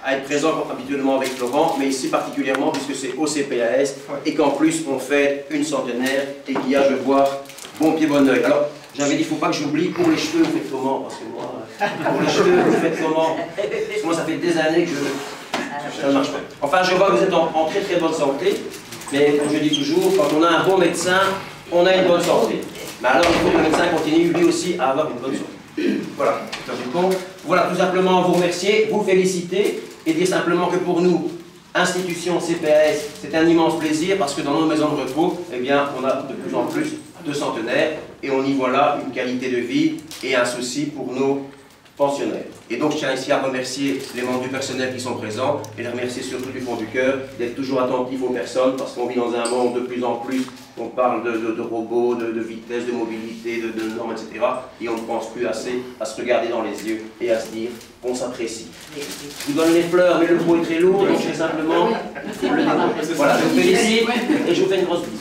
À être présent habituellement avec Florent, mais ici particulièrement puisque c'est au CPAS et qu'en plus on fait une centenaire et qu'il y a, je vois, bon pied, bon oeil. Alors, j'avais dit, il ne faut pas que j'oublie, pour les cheveux, vous faites comment? Parce que moi, pour les cheveux, vous faites comment? Parce que moi, ça fait des années que ça ne marche pas. Enfin, je vois que vous êtes en très très bonne santé, mais comme je dis toujours, quand on a un bon médecin, on a une bonne santé. Mais alors, il faut que le médecin continue lui aussi à avoir une bonne santé. Voilà, voilà, tout simplement vous remercier, vous féliciter et dire simplement que pour nous, institution CPAS, c'est un immense plaisir parce que dans nos maisons de repos, eh bien, on a de plus en plus de centenaires et on y voit là une qualité de vie et un souci pour nos pensionnaires. Et donc, je tiens ici à remercier les membres du personnel qui sont présents et les remercier surtout du fond du cœur d'être toujours attentifs aux personnes parce qu'on vit dans un monde de plus en plus, on parle de robots, de vitesse, de mobilité, de normes, etc. Et on ne pense plus assez à se regarder dans les yeux et à se dire qu'on s'apprécie. Je vous donne les fleurs, mais le pot est très lourd, donc je vais simplement... Voilà, je vous félicite et je vous fais une grosse bise.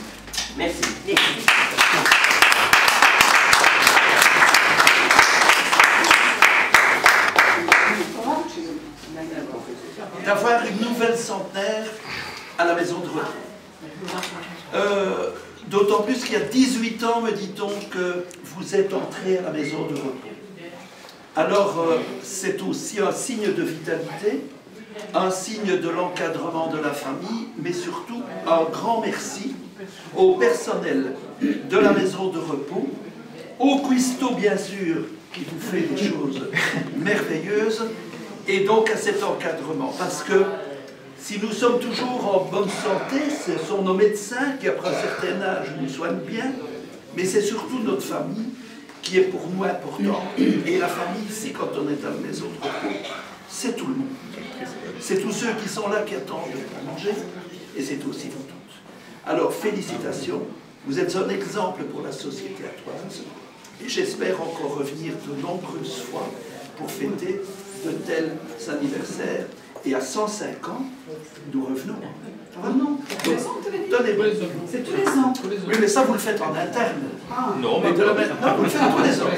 Merci. D'avoir une nouvelle centenaire à la maison de repos. D'autant plus qu'il y a 18 ans, me dit-on, que vous êtes entré à la maison de repos. Alors, c'est aussi un signe de vitalité, un signe de l'encadrement de la famille, mais surtout un grand merci au personnel de la maison de repos, au cuistot bien sûr, qui vous fait des choses merveilleuses, et donc à cet encadrement. Parce que si nous sommes toujours en bonne santé, ce sont nos médecins qui, après un certain âge, nous soignent bien, mais c'est surtout notre famille qui est pour nous important. Et la famille, ici, quand on est à la maison de repos, c'est tout le monde. C'est tous ceux qui sont là qui attendent pour manger, et c'est aussi vous toutes. Alors, félicitations, vous êtes un exemple pour la société artoise, et j'espère encore revenir de nombreuses fois pour fêter de tels anniversaires. Et à 105 ans, nous revenons. Non, Donnez-moi. c'est tous les ans. Oui, mais ça, vous le faites en interne. Ah. Non, mais de la maintenant, vous le faites tous les ans.